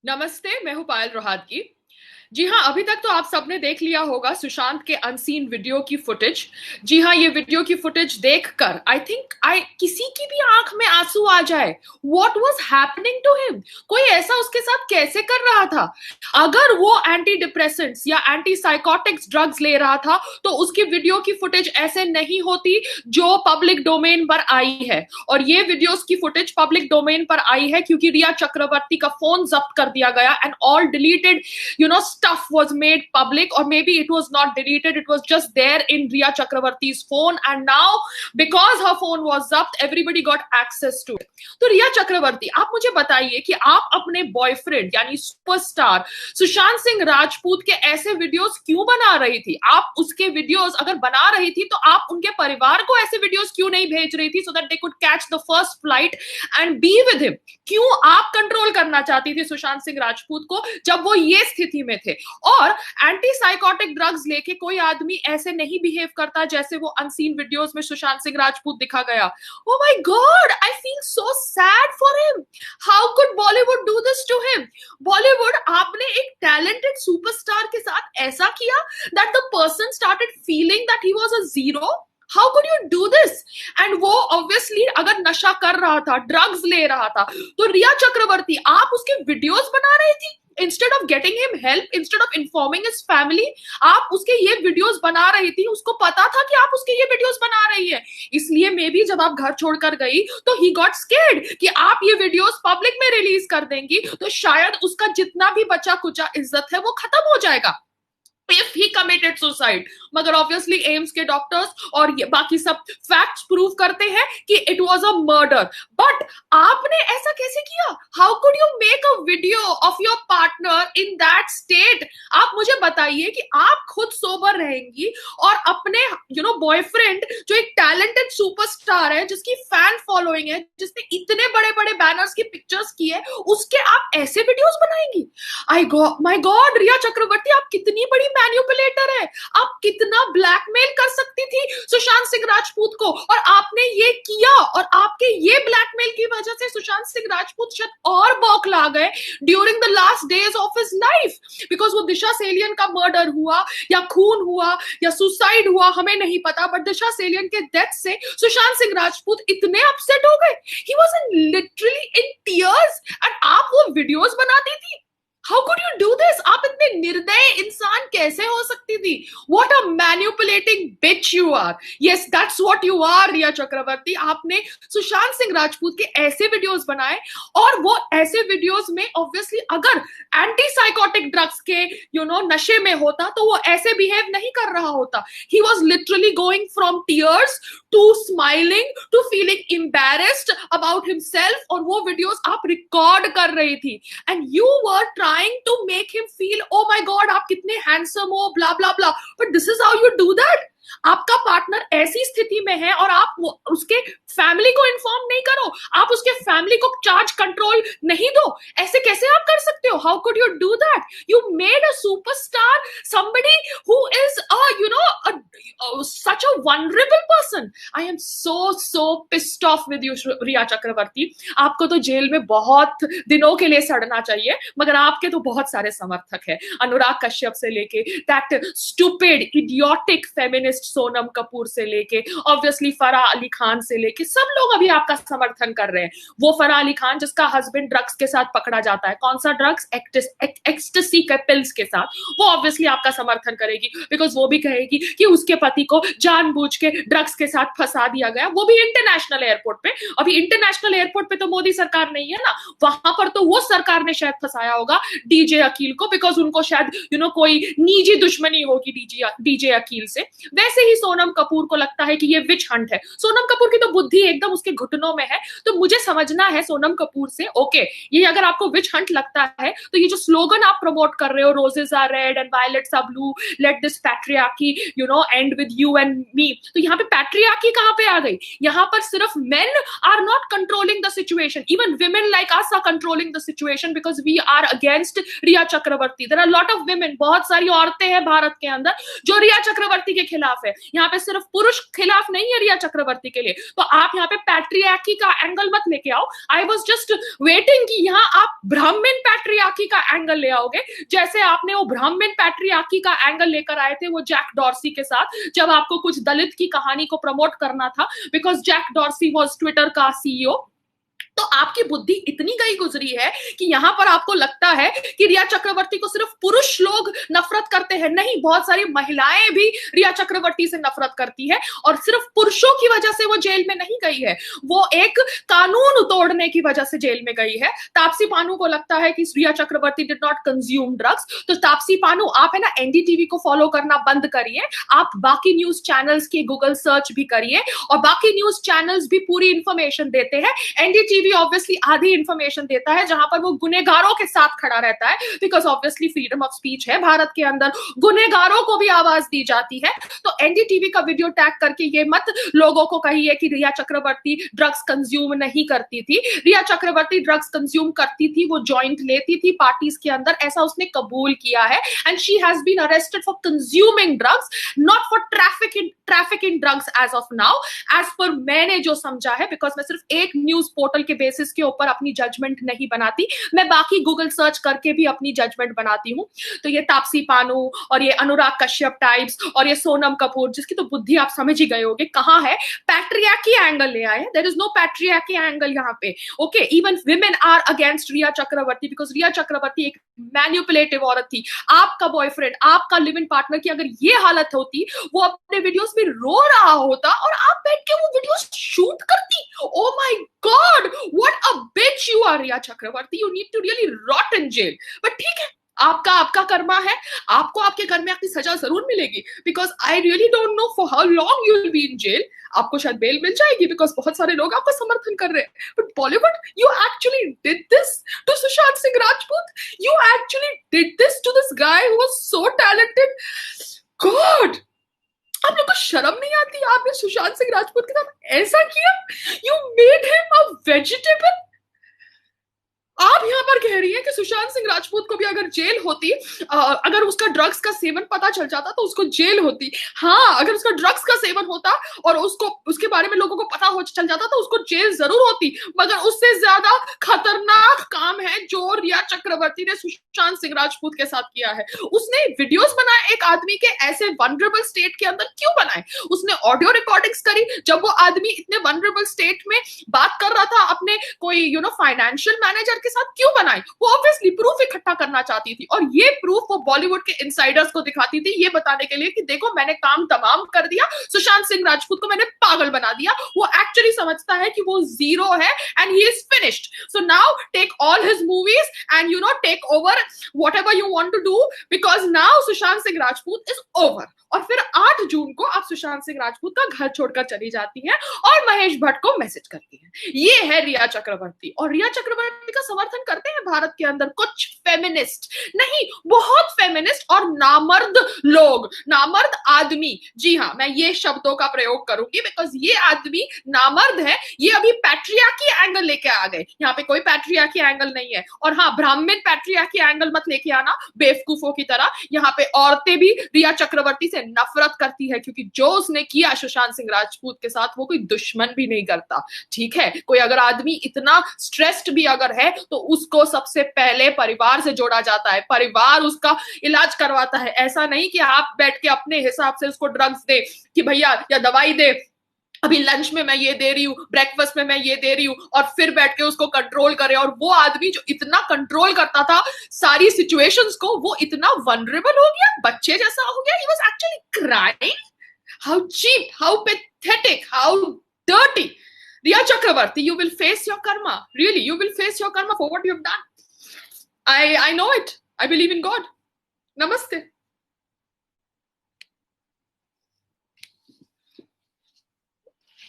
नमस्ते, मैं हूं पायल रोहातगी। जी हाँ, अभी तक तो आप सबने देख लिया होगा सुशांत के अनसीन वीडियो की फुटेज। जी हाँ, ये वीडियो की फुटेज देखकर आई थिंक आई किसी की भी आंख में आंसू आ जाए। What was happening to him? कोई ऐसा उसके साथ कैसे कर रहा था? अगर वो एंटी डिप्रेसेंट्स या एंटी साइकोटिक्स ड्रग्स ले रहा था तो उसकी वीडियो की फुटेज ऐसे नहीं होती जो पब्लिक डोमेन पर आई है। और ये वीडियोस की फुटेज पब्लिक डोमेन पर आई है क्योंकि रिया चक्रवर्ती का फोन जब्त कर दिया गया and all deleted stuff was made public, or maybe it was not deleted, it was just there in Riya Chakravarti's phone, and now because her phone was zapt everybody got access to it. तो रिया चक्रवर्ती, आप मुझे बताइए कि आप अपने boyfriend यानी superstar Sushant Singh Rajput के ऐसे वीडियोस क्यों बना रही थी? आप उसके वीडियोस अगर बना रही थी तो आप उनके परिवार को ऐसे वीडियोस क्यों नहीं भेज रही थी so that they could catch the first flight and be with him? क्यों आप कंट्रोल करना चाहती थी सुशांत सिंह राजपूत को जब वो ये स्थिति में थे? और एंटी साइकोटिक ड्रग्स लेके कोई आदमी ऐसे नहीं बिहेव करता जैसे वो अनसीन वीडियोस में सुशांत सिंह राजपूत दिखा गया। Oh my God, I feel so sad for him. How could Bollywood do this to him? Bollywood, आपने एक talented superstar के साथ ऐसा किया that the person started feeling that he was a zero. How could you do this? And वो obviously अगर नशा कर रहा था, ड्रग्स ले रहा था, तो रिया चक्रवर्ती आप उसके वीडियोस बना रही थी instead of getting him help, instead of informing his family. आप उसके ये वीडियोस बना रही थी, उसको पता था कि आप उसके ये वीडियोस बना रही है, इसलिए मे बी जब आप घर छोड़कर गई तो he got scared कि आप ये वीडियोस पब्लिक में रिलीज कर देंगी तो शायद उसका जितना भी बचा कुचा इज्जत है वो खत्म हो जाएगा if he committed suicide. मगर ऑब्वियसली एम्स के डॉक्टर्स और ये बाकी सब फैक्ट्स प्रूव करते हैं कि it was a murder. But आपने ऐसा कैसे किया? How could you make a video of your partner in that state? आप मुझे बताइए कि आप खुद सोबर रहेंगी और अपने बॉयफ्रेंड जो एक टैलेंटेड सुपरस्टार है, जिसकी फैन फॉलोइंग है, जिसने इतने बड़े बड़े बैनर्स की पिक्चर्स की है, उसके आप ऐसे वीडियोस बनाएंगी? माय गॉड, रिया चक्रवर्ती आप कितनी बड़ी मैन्युपुलेटर है। आप कितना ब्लैकमेल कर सकती थी सुशांत सिंह राजपूत को, और आपने ये किया। और आपके ये ब्लैकमेल की वजह से सुशांत सिंह राजपूत शायद और बौखला गए during the last days of his life, because वो दिशा सेलियन का मर्डर हुआ या खून हुआ या सुसाइड हुआ हमें नहीं पता, बट दिशा सेलियन के डेथ से सुशांत सिंह राजपूत इतने अपसेट हो गए, he was literally in tears, and आप वो वीडियोस बनाती थी। How could you do this? आप इतने निर्दय इंसान कैसे हो सकती थी? What a manipulating bitch you are. Yes, that's what you are, रिया चक्रवर्ती। आपने सुशांत सिंह राजपूत के ऐसे वीडियोस बनाए, और वो ऐसे वीडियोस में ऑब्वियसली अगर एंटी साइकोटिक ड्रग्स के नशे में होता तो वो ऐसे बिहेव नहीं कर रहा होता। He was literally going from tears to smiling to feeling embarrassed about himself, और वो वीडियोस आप रिकॉर्ड कर रही थी, and you were trying to make him feel, oh my God, आप कितने हैंडसम हो, blah blah blah. But this is how you do that. आपका पार्टनर ऐसी स्थिति में है और आप उसके फैमिली को इन्फॉर्म नहीं करो, आप उसके फैमिली को चार्ज कंट्रोल नहीं दो, ऐसे कैसे आप कर सकते हो? How could you do that? You made a superstar somebody who is such a vulnerable person. I am so pissed off with you, रिया चक्रवर्ती। आपको तो जेल में बहुत दिनों के लिए सड़ना चाहिए, मगर आपके तो बहुत सारे समर्थक हैं, अनुराग कश्यप से लेके that stupid idiotic feminist Sonam Kapoor से लेके ऑब्वियसली फराह अली खान से लेके सब लोग अभी आपका समर्थन कर रहे हैं। वो फराह अली खान जिसका हस्बैंड ड्रग्स के साथ पकड़ा जाता है, कौन सा ड्रग्स? एक्सटेसी के पिल्स के साथ, वो ऑब्वियसली आपका समर्थन करेगी, बिकॉज वो भी कहेगी कि उसके पति को जानबूझ के ड्रग्स के साथ फंसा दिया गया, वो भी इंटरनेशनल एयरपोर्ट पे। अभी इंटरनेशनल एयरपोर्ट पे तो मोदी सरकार नहीं है ना, वहां पर तो वो सरकार ने शायद फंसाया होगा डीजे अकील को, बिकॉज उनको शायद कोई निजी दुश्मनी होगी डीजे अकील से। वैसे ही सोनम कपूर को लगता है कि ये विच हंट है। सोनम कपूर की तो बुद्धि एकदम उसके घुटनों में है, तो मुझे समझना है सोनम कपूर से, ओके ये अगर आपको विच हंट लगता है तो ये जो स्लोगन आप प्रमोट कर रहे हो, roses are red and violets are blue, let this patriarchy end with you and me, तो यहाँ पे पैट्रियार्की कहाँ पे आ गई? यहाँ पर सिर्फ men are not controlling the situation, even women like us are controlling the situation because we are against Rhea Chakraborty. There are lot of women, बहुत सारी औरतें हैं भारत के अंदर जो रिया चक्रवर्ती के खिलाफ खिलाफ है, यहाँ पे सिर्फ पुरुष खिलाफ नहीं है रिया चक्रवर्ती के लिए, तो आप यहाँ पे पैट्रियार्की का एंगल मत लेके आओ। आई वॉज जस्ट वेटिंग कि यहाँ आप ब्राह्मण पैट्रियार्की का एंगल ले आओगे, जैसे आपने वो ब्राह्मण पैट्रियार्की का एंगल लेकर आए थे वो जैक डॉर्सी के साथ, जब आपको कुछ दलित की कहानी को प्रमोट करना था, because Jack Dorsey was Twitter का सीईओ। तो आपकी बुद्धि इतनी गई गुजरी है कि यहां पर आपको लगता है कि रिया चक्रवर्ती को सिर्फ पुरुष लोग नफरत करते हैं, नहीं, बहुत सारी महिलाएं भी रिया चक्रवर्ती से नफरत करती है, और सिर्फ पुरुषों की वजह से वो जेल में नहीं गई है, वो एक कानून तोड़ने की वजह से जेल में गई है। तापसी पानू को लगता है कि रिया चक्रवर्ती डिड नॉट कंज्यूम ड्रग्स, तो तापसी पानू आप है ना एनडीटीवी को फॉलो करना बंद करिए, आप बाकी न्यूज चैनल्स की गूगल सर्च भी करिए, और बाकी न्यूज चैनल्स भी पूरी इंफॉर्मेशन देते हैं। एनडीटीवी ऑब्वियसली आधी इंफॉर्मेशन देता है जहां पर वो गुनेगारों के साथ खड़ा रहता है, because obviously freedom of speech है भारत के अंदर, गुनेगारों को भी आवाज दी जाती है। तो एनडीटीवी का वीडियो टैग करके ये मत लोगों को कहिए कि रिया चक्रवर्ती ड्रग्स कंज्यूम नहीं करती थी। रिया चक्रवर्ती ड्रग्स कंज्यूम करती थी, वो जॉइंट लेती थी पार्टीज के अंदर, ऐसा उसने कबूल किया है, and she has been arrested for consuming drugs, not for traffic in drugs as of now, as per मैंने जो समझा है, बिकॉज मैं सिर्फ एक न्यूज पोर्टल के बेसिस के ऊपर अपनी जजमेंट नहीं बनाती, मैं बाकी गूगल सर्च करके भी अपनी जजमेंट बनाती हूँ। तो ये तापसी पानू और ये अनुराग कश्यप टाइप्स और ये सोनम कपूर, जिसकी तो बुद्धि आप समझ ही गए होगे कहाँ है, पैट्रियार्की एंगल ले आए। There is no patriarchy angle यहाँ पे। Okay, even women are against Rhea Chakraborty, because Rhea Chakraborty एक मैन्युपुलेटिव औरत थी। आपका बॉयफ्रेंड, आपका लिव इन पार्टनर की अगर ये हालत होती, वो अपने वीडियोस में रो रहा होता और आप बैठ के वो वीडियोस शूट करती। Oh my God, what a bitch you are Rhea Chakraborty, you need to really rot in jail. But ठीक है, आपका कर्मा है, आपको आपके घर में आपकी सजा जरूर मिलेगी, because I really don't know for how long you will be in jail. आपको शायद बेल मिल जाएगी, बिकॉज बहुत सारे लोग आपका समर्थन कर रहे हैं। But Bollywood, you actually did this to Sushant Singh Rajput, you actually did this to this guy who was so talented. God, आप लोग को शर्म नहीं आती? आपने सुशांत सिंह राजपूत के साथ ऐसा किया, you made him a vegetable. आप यहाँ पर कह रही हैं कि सुशांत सिंह राजपूत को भी अगर जेल होती, अगर उसका ड्रग्स का सेवन पता चल जाता तो उसको जेल होती। हाँ, अगर उसका ड्रग्स का सेवन होता और उसके बारे में लोगों को पता हो चल जाता तो उसको जेल जरूर होती, मगर उससे ज्यादा खतरनाक काम है जो रिया चक्रवर्ती ने सुशांत सिंह राजपूत के साथ किया है। उसने वीडियोस बनाए एक आदमी के ऐसे वनरेबल स्टेट के अंदर, क्यों बनाए? उसने ऑडियो रिकॉर्डिंग्स करी जब वो आदमी इतने वनरेबल स्टेट में बात कर रहा था अपने कोई फाइनेंशियल मैनेजर के साथ, क्यों बनाई? वो ऑब्वियसली प्रूफ इकट्ठा करना चाहती थी, और ये प्रूफ वो बॉलीवुड के इनसाइडर्स को दिखाती थी, ये बताने के लिए कि देखो मैंने काम तमाम कर दिया, सुशांत सिंह राजपूत को मैंने पागल बना दिया। वो एक्चुअली समझता है कि वो जीरो है and he is finished, so now take all his movies and take over whatever you want to do, because now Sushant Singh Rajput is over. और फिर 8 जून को आप सुशांत सिंह राजपूत का घर छोड़कर चली जाती हैं और महेश भट्ट को मैसेज करती हैं। ये है रिया चक्रवर्ती, और रिया चक्रवर्ती का समर्थन करते हैं भारत के अंदर कुछ फेमिनिस्ट, नहीं, बहुत फेमिनिस्ट और नामर्द लोग, नामर्द आदमी। जी हाँ, मैं ये शब्दों का प्रयोग करूंगी, बिकॉज ये आदमी नामर्द है। ये अभी पैट्रियार्की एंगल लेके आ गए, यहाँ पे कोई पैट्रियार्की एंगल नहीं है। और हाँ, ब्राह्मण पैट्रियार्की एंगल मत लेके आना बेवकूफों की तरह। यहाँ पे औरतें भी रिया चक्रवर्ती से नफरत करती है, क्योंकि जो उसने किया सुशांत सिंह राजपूत के साथ वो कोई दुश्मन भी नहीं करता। ठीक है, कोई अगर आदमी इतना स्ट्रेस्ड भी अगर है तो उसको सबसे पहले परिवार से जोड़ा जाता है, परिवार उसका इलाज करवाता है। ऐसा नहीं कि आप बैठ के अपने हिसाब से उसको ड्रग्स दे कि भैया या दवाई दे, अभी लंच में मैं ये दे रही हूँ, ब्रेकफास्ट में मैं ये दे रही हूँ, और फिर बैठ के उसको कंट्रोल करे। और वो आदमी जो इतना कंट्रोल करता था सारी सिचुएशंस को, वो इतना वनरेबल हो गया, बच्चे जैसा हो गया। He was actually crying. How cheap, how pathetic, how dirty. Riya Chakravarti, you will face your karma. Really, you will face your karma for what you have done. I know it. I believe in God. Namaste.